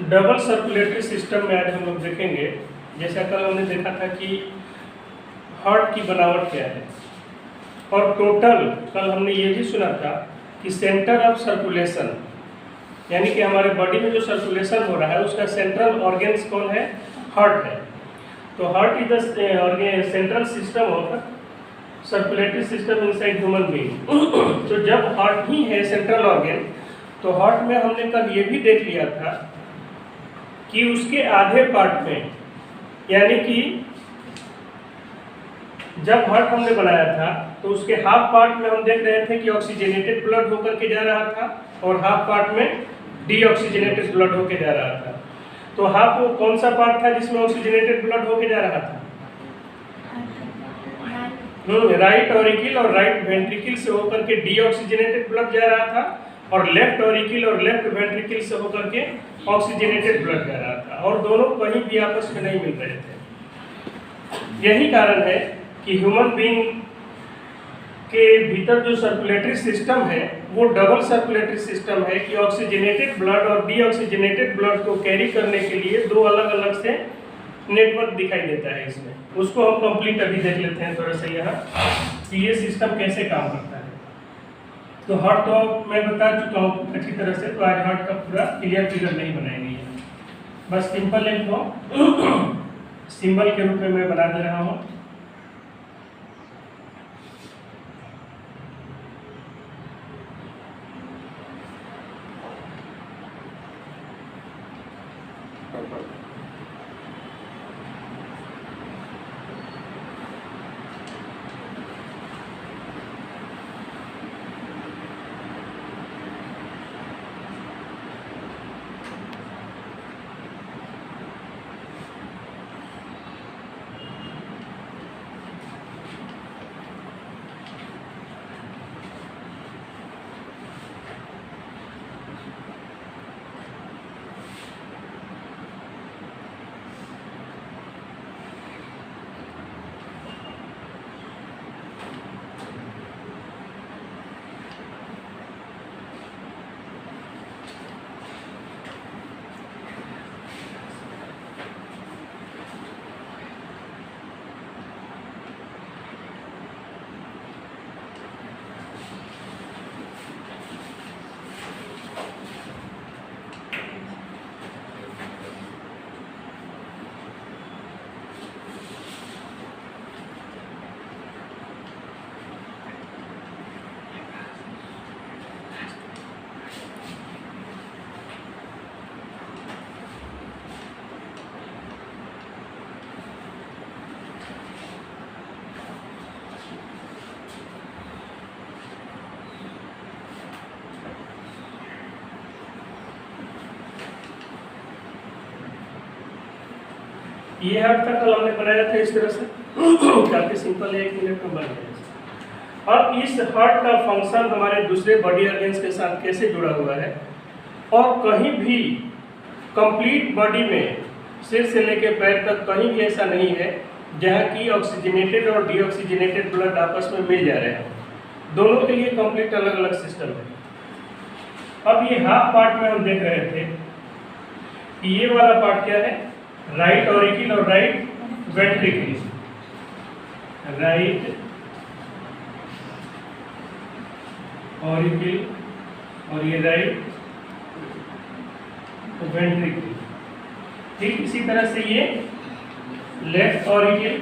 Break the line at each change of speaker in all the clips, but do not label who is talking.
Double circulatory system में आज हम लोग देखेंगे, जैसा कल हमने देखा था कि हार्ट की बनावट क्या है, और टोटल कल हमने ये भी सुना था कि सेंटर ऑफ सर्कुलेशन, यानी कि हमारे बॉडी में जो सर्कुलेशन हो रहा है उसका सेंट्रल ऑर्गेन्स कौन है? हार्ट है। तो heart is the central system of circulatory system inside human being. तो जब हार्ट ही है सेंट्रल ऑर्गेन, तो हार्ट में हमने कल ये भी देख लिया था कि उसके आधे पार्ट में, यानी कि जब हार्ट हमने बनाया था तो उसके हाफ पार्ट में हम देख रहे थे कि ऑक्सीजनेटेड ब्लड होकर के जा रहा था और हाफ पार्ट में डीऑक्सीजनेटेड ब्लड होकर जा रहा था। तो हाफ वो कौन सा पार्ट था जिसमें ऑक्सीजनेटेड ब्लड होकर जा रहा था? राइट ऑरिकिल और राइट वेंट्रिकल से होकर के डीऑक्सीजनेटेड ब्लड जा रहा था, और लेफ्ट ऑरिकिल और लेफ्ट वेंट्रिकल से होकर के ऑक्सीजनेटेड ब्लड जा रहा था, और दोनों कहीं भी आपस में नहीं मिल रहे थे। यही कारण है कि ह्यूमन बीइंग के भीतर जो सर्कुलेटरी सिस्टम है वो डबल सर्कुलेटरी सिस्टम है कि ऑक्सीजनेटेड ब्लड और डीऑक्सीजनेटेड ब्लड को कैरी करने के लिए दो अलग अलग से नेटवर्क दिखाई देता है इसमें। उसको हम कंप्लीट अभी देख लेते हैं थोड़ा सा यहाँ कि ये सिस्टम कैसे काम करता है। तो हार्ट तो मैं बता चुका हूँ अच्छी तरह से, तो आज हार्ट का पूरा क्लियर फिगर नहीं बनाएंगे, बस सिंपल एक को सिंबल के रूप में मैं बना दे रहा हूँ। ये हार्ट का कल हमने बनाया था इस तरह से काफी सिंपल है, 1 मिनट में बन गया। और इस हार्ट का फंक्शन हमारे दूसरे बॉडी ऑर्गन्स के साथ कैसे जुड़ा हुआ है, और कहीं भी कंप्लीट बॉडी में सिर से लेकर पैर तक कहीं भी ऐसा नहीं है जहाँ की ऑक्सीजनेटेड और डीऑक्सीजनेटेड ब्लड आपस में मिल जा रहे हैं। दोनों के लिए कंप्लीट अलग अलग सिस्टम है। अब ये हाफ पार्ट में हम देख रहे थे कि ये वाला पार्ट क्या है? राइट ऑरिकिल और राइट वेंट्रिकल। राइट ऑरिकिल और ये राइट वेंट्रिकल। ठीक इसी तरह से ये लेफ्ट ऑरिकिल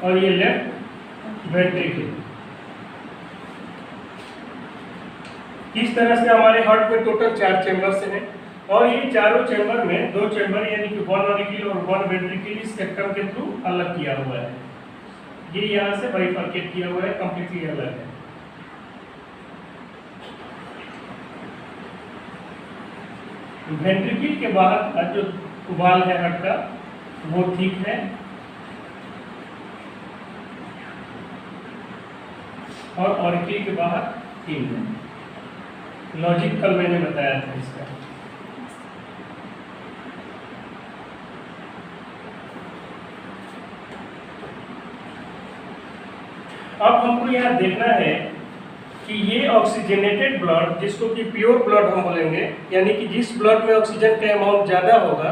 और ये लेफ्ट वेंट्रिकल। इस तरह से हमारे हार्ट में टोटल 4 चैम्बर्स हैं, और ये चारों चैम्बर में 2 चैम्बर यानी कि 1 ऑरिकिल और 1 वेंट्रिकल इस सेक्टम के थ्रू अलग किया हुआ है। ये यहाँ से बाइफरकेट किया हुआ है, कंप्लीटली अलग है। वेंट्रिकल के बाहर का जो वाल है हार्ट का वो ठीक है, और ऑरिकिल के बाहर 3 है। लॉजिक कल मैंने बताया था इसका। अब हमको यहाँ देखना है कि ये ऑक्सीजनेटेड ब्लड, जिसको कि प्योर ब्लड हम बोलेंगे, यानी कि जिस ब्लड में ऑक्सीजन का अमाउंट ज़्यादा होगा,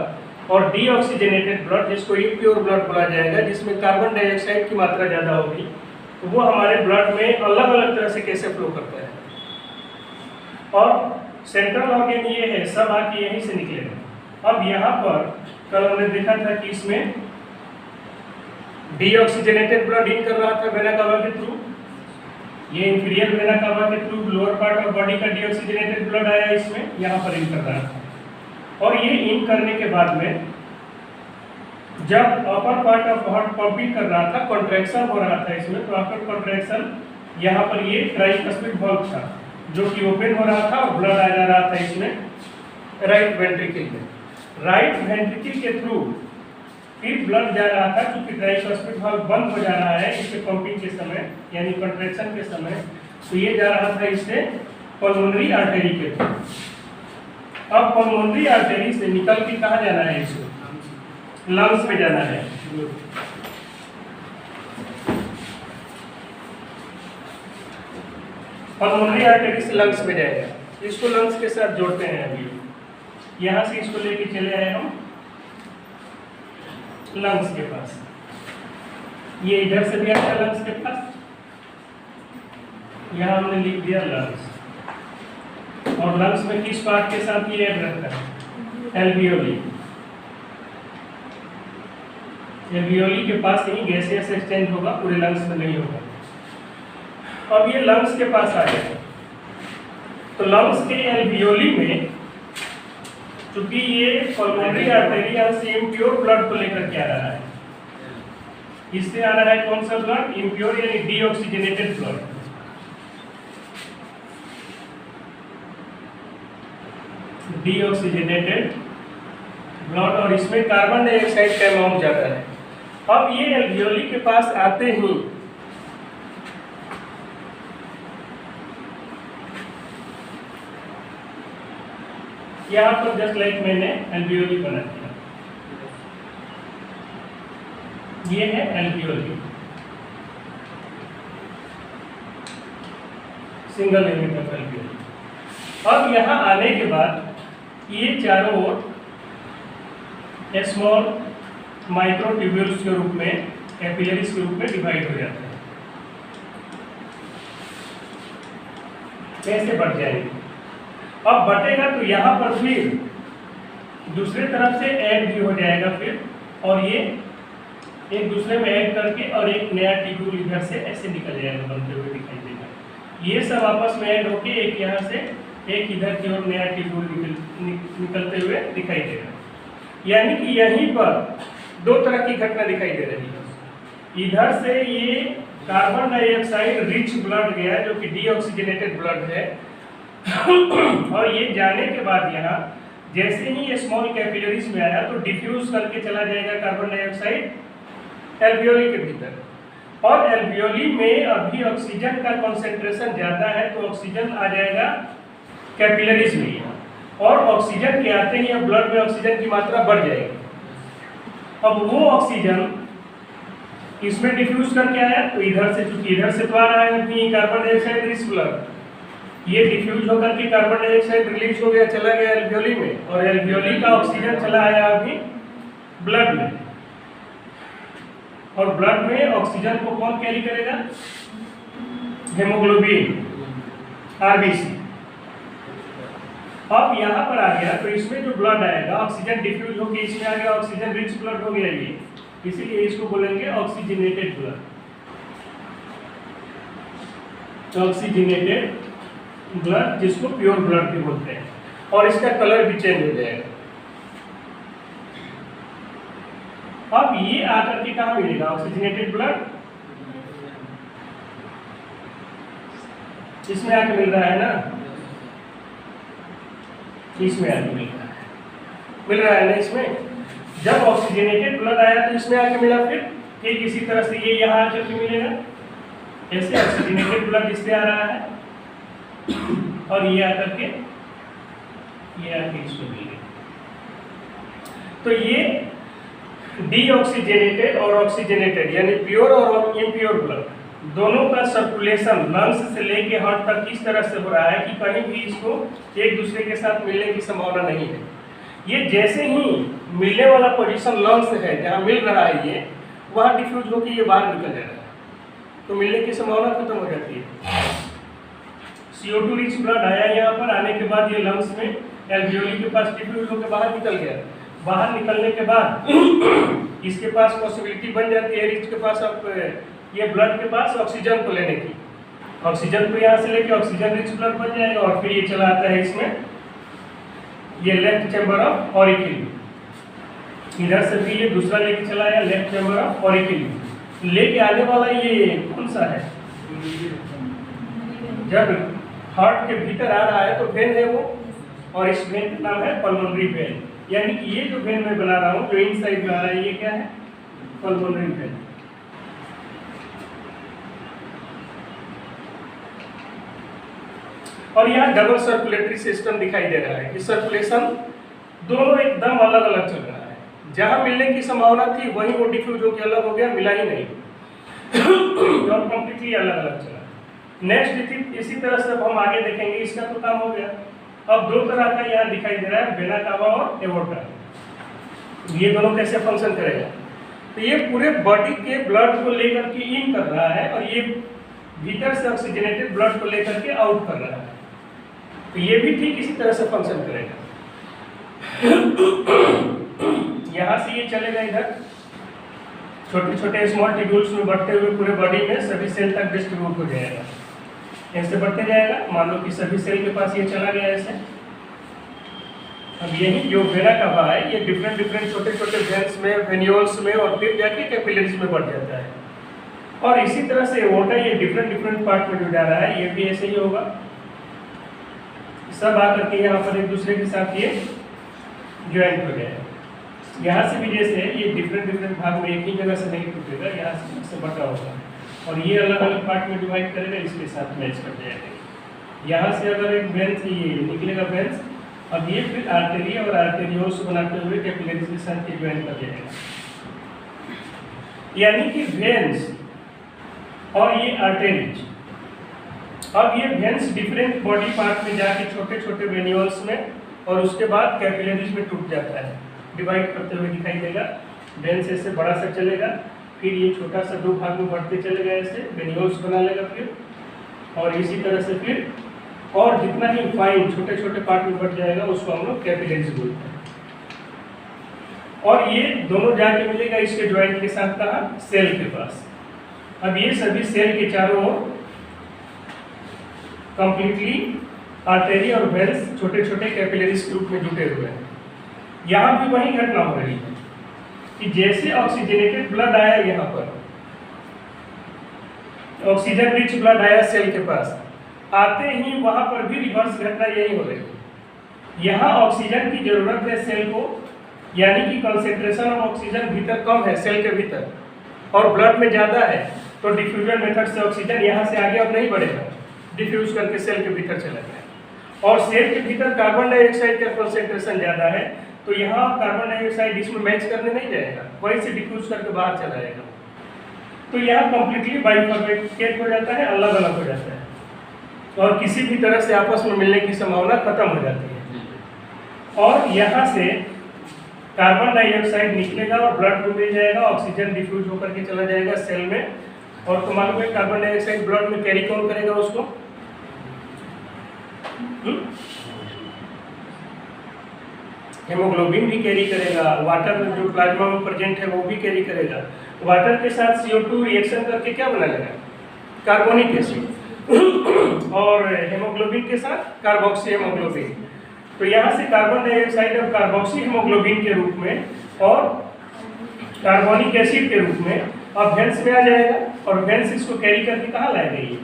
और डीऑक्सीजनेटेड ब्लड, जिसको इम्प्योर ब्लड बोला जाएगा, जिसमें कार्बन डाइऑक्साइड की मात्रा ज़्यादा होगी, तो वो हमारे ब्लड में अलग अलग तरह से कैसे फ्लो करता है। और सेंट्रल ऑर्गन ये है, सब आके यहीं से निकलेगा। अब यहाँ पर कल हमने देखा था कि इसमें डीऑक्सीजनेटेड ब्लड इन कर रहा था वेना कावा के थ्रू, ये इंफीरियर वेना कावा के through lower part of body का डीऑक्सीजनेटेड ब्लड आया इसमें, यहाँ पर इन कर रहा था। और ये इन करने के बाद में जब upper part of heart pumping कर रहा था, कॉन्ट्रैक्शन हो रहा था इसमें, तो आफ्टर कॉन्ट्रैक्शन यहाँ पर ये ट्राइकस्पिड वाल्व था जो कि ओपन हो रहा था और ब्लड आ जा रहा था इसमें राइट वेंट्रिकल में। राइट वेंट्रिकल के थ्रू फिर ब्लड जा रहा था, क्योंकि ट्राइकस्पिड वाल्व बंद हो जा रहा है इसके पंपिंग के समय, यानी कॉन्ट्रैक्शन के समय, तो ये जा रहा था इससे पल्मोनरी आर्टरी के थ्रू। अब पल्मोनरी आर्टरी से निकल के कहाँ जाना है इसको, लंग्स में जाना है। पल्मोनरी आर्टरी से लंग्स में जाएगा, इसको लंग्स के साथ जोड़ते हैं। अभी यहाँ से इसको लेके चले आए हम लंग्स के पास, ये इधर से भी आता है लंग्स के पास, यहाँ हमने लिख दिया लंग्स। और लंग्स में किस पार्ट के साथ ये ऐड रहता है, एल्वियोली। एल्वियोली के पास ही गैसियस एक्सचेंज होगा, पूरे लंग्स में नहीं होगा। अब ये लंग्स के पास आ गया, तो लंग्स के एल्वियोली में चूंकि ये पल्मोनरी आर्टरी से इम्प्योर ब्लड को लेकर के आ रहा है, इससे आ रहा है कौन सा ब्लड, इम्प्योर यानी डीऑक्सीजनेटेड ब्लड। डीऑक्सीजनेटेड ब्लड, और इसमें कार्बन डाइऑक्साइड का अमाउंट ज्यादा है। अब ये एल्वियोली के पास आते ही यहाँ पर जस्ट लाइक मैंने एल्वियोली बना दिया, ये है alveoli, single unit of alveoli. अब यहाँ आने के बाद ये चारों ओर स्मॉल माइक्रोट्यूब्यूल्स के रूप में, कैपिलरीज के रूप में डिवाइड हो जाते हैं, कैसे बढ़ जाएंगे। अब बटेगा तो यहाँ पर फिर दूसरे तरफ से ऐड भी हो जाएगा फिर, और ये एक दूसरे में ऐड करके और एक नया ट्यूब्यूल इधर से ऐसे निकल जाएगा, बनते हुए दिखाई देगा। ये सब आपस में ऐड होके एक यहाँ से एक इधर की ओर नया ट्यूब्यूल निकलते हुए दिखाई देगा। यानी कि यहीं पर दो तरह की घटना दिखाई दे रही है। इधर से ये कार्बन डाइऑक्साइड रिच ब्लड गया जो कि डीऑक्सीजनेटेड ब्लड है, और ये जाने के बाद यहाँ जैसे ही ये स्मॉल कैपिलरीज में आया तो डिफ्यूज करके चला जाएगा कार्बन डाइऑक्साइड एल्वियोली के भीतर, और एल्वियोली में अभी ऑक्सीजन का कंसंट्रेशन ज़्यादा है तो ऑक्सीजन आ जाएगा कैपिलरीज में, और ऑक्सीजन के आते ही अब ब्लड में ऑक्सीजन की मात्रा बढ़ जाएगी। अब वो ऑक्सीजन इसमें डिफ्यूज करके आया, तो इधर से, चूंकि इधर से तो आ रहा है अपनी कार्बन डाइऑक्साइड रिच ब्लड, ये डिफ्यूज होकर के कार्बन डाइऑक्साइड रिलीज हो गया, चला गया एल्वियोली में, और एल्वियोली का ऑक्सीजन चला आया अभी ब्लड में, और ब्लड में ऑक्सीजन को कौन कैरी करेगा, हेमोग्लोबिन, आरबीसी। अब यहाँ पर आ गया तो इसमें जो ब्लड आएगा, ऑक्सीजन डिफ्यूज होकर इसमें आ गया, ऑक्सीजन रिच ब्लड हो गया ये, इसीलिए इसको बोलेंगे ऑक्सीजनेटेड ब्लड, ऑक्सीजनेटेड ब्लड, जिसको प्योर ब्लड भी बोलते हैं, और इसका कलर भी चेंज हो जाएगा। अब ये आकर के कहाँ मिलेगा ऑक्सीजनेटेड ब्लड, इसमें आके मिल रहा है ना, इसमें आके मिल रहा है ना, इसमें जब ऑक्सीजनेटेड ब्लड आया तो इसमें आके मिला, फिर ठीक इसी तरह से ये यहाँ आकर के मिलेगा, ऐसे ऑक्सीजनेटेड ब्लड इससे आ रहा है, और ये आकर के इसको मिल गया। तो ये डीऑक्सीजनेटेड और ऑक्सीजनेटेड यानी प्योर और इम्प्योर ब्लड दोनों का सर्कुलेशन लंग्स से लेके हार्ट तक किस तरह से हो रहा है कि कहीं भी इसको एक दूसरे के साथ मिलने की संभावना नहीं है। ये जैसे ही मिलने वाला पोजीशन लंग्स है जहाँ मिल रहा है ये, वहाँ डिफ्यूज होकर ये बाहर निकल जाएगा, तो मिलने की संभावना खत्म हो जाती है। CO2 रिच ब्लड आया यहाँ पर, आने के बाद ये लंग्स में एल्वियोली के पास डिफ्यूज होकर बाहर निकल गया। बाहर निकलने के बाद इसके पास पॉसिबिलिटी बन जाती है रिच के पास अब ये ब्लड के पास ऑक्सीजन को लेने की। ऑक्सीजन को यहाँ से लेके ऑक्सीजन रिच ब्लड बन जाएगा और फिर ये चला आता है इसमें ये लेफ्ट चैम्बर ऑफ ऑरिकिल, इधर से भी ये दूसरा लेके चला आया लेफ्ट चैम्बर ऑफ ऑरिकिल। लेके आने वाला ये कौन सा है, जब हार्ट के भीतर आ रहा है तो वेन है वो, और इस वेन का नाम है पल्मोनरी वेन। यानी कि ये जो वेन मैं बना रहा हूँ जो इन साइड में आ रहा है ये क्या है, पल्मोनरी वेन। और यहाँ डबल सर्कुलेटरी सिस्टम दिखाई दे रहा है कि सर्कुलेशन दोनों एकदम अलग अलग चल रहा है। जहाँ मिलने की संभावना थी वहीं वो डिफ्यूज होकर अलग हो गया, मिला ही नहीं और कंप्लीटली अलग अलग चला। नेक्स्ट इसी तरह से हम आगे देखेंगे, इसका तो काम हो गया। अब दो तरह का यहाँ दिखाई दे रहा है, वेना कावा और एवोर्टा। ये दोनों कैसे फंक्शन करेगा, तो ये पूरे बॉडी के ब्लड को लेकर के इन कर रहा है और ये भीतर से ऑक्सीजनेटेड ब्लड को लेकर के आउट कर रहा है, तो ये भी ठीक इसी तरह से फंक्शन करेगा। यहाँ से ये चलेगा इधर, छोटे छोटे स्मॉल ट्यूब्यूल्स में बढ़ते हुए पूरे बॉडी में सभी सेल तक डिस्ट्रीब्यूट हो जाएगा। ऐसे बढ़ते जाएगा, मान लो कि सभी सेल के पास ये चला गया ऐसे। अब यही जो वेना कावा है ये डिफरेंट डिफरेंट छोटे छोटे वेन्स में, वेन्यूल्स में और फिर जाके कैपिलरीज में बढ़ जाता है। और इसी तरह से एवोर्टा ये डिफरेंट डिफरेंट पार्ट में जो जा रहा है ये भी ऐसे ही होगा, सब आकर के यहाँ पर एक दूसरे के साथ ये ज्वाइंट हो जाएगा। यहाँ से भी जैसे ये डिफरेंट डिफरेंट भाग में एक ही जगह से नहीं टूटेगा, यहाँ से बटा होगा और ये अलग अलग पार्ट में डिवाइड करेगा, इसके साथ मैच कर जाएगा। यहाँ से अगर एक वेंस ये निकलेगा वेंस, अब ये फिर आर्टेरी और आर्टेरियोस बनाते हुए कैपिलरीज के साथ ये ज्वाइन कर जाएगा। यानी कि वेंस और ये आर्टेरीज, अब ये वेंस डिफरेंट बॉडी पार्ट में जाके छोटे छोटे वेन्यूल्स में और उसके बाद कैपिलरीज में टूट जाता है, डिवाइड करते हुए दिखाई देगा। वेंस ऐसे बड़ा सा चलेगा, फिर ये छोटा सा दो भाग में बढ़ते चलेगा, ऐसे वेन्यूल्स बना लेगा फिर, और इसी तरह से फिर और जितना ही फाइन छोटे छोटे पार्ट में बढ़ जाएगा उसको हम लोग कैपिलरीज बोलते हैं। और ये दोनों जाके मिलेगा इसके ज्वाइंट के साथ कहा, सेल के पास। अब ये सभी सेल के चारों ओर कंप्लीटली आर्टेरी और वेंस छोटे छोटे कैपिलरीज के रूप में जुटे हुए हैं। यहाँ भी वही घटना हो रही है कि जैसे ऑक्सीजनेटेड ब्लड आया यहाँ पर, ऑक्सीजन रिच ब्लड आया सेल के पास, आते ही वहां पर भी रिवर्स घटना यही हो रही है। यहाँ ऑक्सीजन की जरूरत है सेल को, यानी कि कंसेंट्रेशन ऑफ ऑक्सीजन भीतर कम है सेल के भीतर और ब्लड में ज़्यादा है, तो डिफ्यूजन मेथड से ऑक्सीजन यहाँ से आगे अब नहीं बढ़ेगा, डिफ्यूज करके सेल के भीतर चला गया। और सेल के भीतर कार्बन डाइऑक्साइड का कंसेंट्रेशन ज़्यादा है, तो यहाँ कार्बन डाइऑक्साइड इसमें मैच करने नहीं जाएगा, वहीं से डिफ्यूज करके बाहर चला जाएगा। तो यहाँ कंप्लीटली बाइफरकेट हो जाता है, अलग अलग हो जाता है और किसी भी तरह से आपस में मिलने की संभावना खत्म हो जाती है। और यहाँ से कार्बन डाइऑक्साइड निकलेगा और ब्लड में मिल जाएगा, ऑक्सीजन डिफ्यूज होकर के चला जाएगा सेल में। और तो मालूम है कार्बन डाइऑक्साइड ब्लड में कैरी कौन करेगा उसको, हेमोग्लोबिन भी कैरी करेगा, वाटर जो प्लाज्मा में प्रेजेंट है वो भी कैरी करेगा। वाटर के साथ CO2 रिएक्शन करके क्या बना लेगा, कार्बोनिक एसिड, और हेमोग्लोबिन के साथ कार्बोक्सी हेमोग्लोबिन। तो यहाँ से कार्बन डाइऑक्साइड अब कार्बोक्सी हेमोग्लोबिन के रूप में और कार्बोनिक एसिड के रूप में अब वेंस में आ जाएगा और वेंस इसको कैरी करके कहाँ लाएगा, ये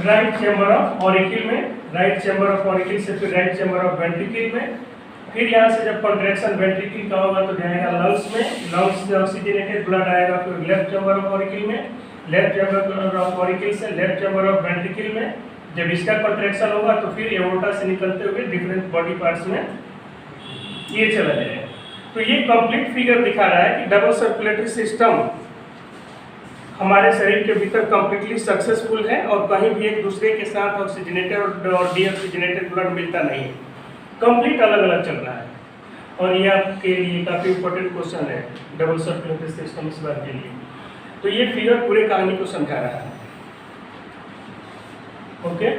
राइट चैम्बर ऑफ ऑरिकिल में, राइट चैम्बर ऑफ ऑरिकिल से फिर राइट चैम्बर ऑफ वेंट्रिकल में, फिर यहाँ से जब कॉन्ट्रैक्शन वेंट्रिकल का होगा तो जाएगा लंग्स में, लंग्स से ऑक्सीजनेटेड ब्लड आएगा फिर लेफ्ट चैम्बर ऑफ ऑरिकिल में, लेफ्ट चैम्बर ऑफ ऑरिकिल से लेफ्ट चैम्बर ऑफ वेंट्रिकल में। जब इसका कॉन्ट्रैक्शन होगा तो फिर एओर्टा से निकलते हुए डिफरेंट बॉडी पार्ट्स में ये चला जाएगा। तो ये कंप्लीट फिगर दिखा रहा है कि डबल सर्कुलेटरी सिस्टम हमारे शरीर के भीतर कंप्लीटली सक्सेसफुल है और कहीं भी एक दूसरे के साथ ऑक्सीजनेटेड और डीऑक्सीजनेटेड ब्लड मिलता नहीं है, कंप्लीट अलग अलग चल रहा है। और ये आपके लिए काफ़ी इंपॉर्टेंट क्वेश्चन है डबल सर्कुलेटरी सिस्टम इस बार के लिए। तो ये फिगर पूरे कहानी को समझा रहा है। ओके।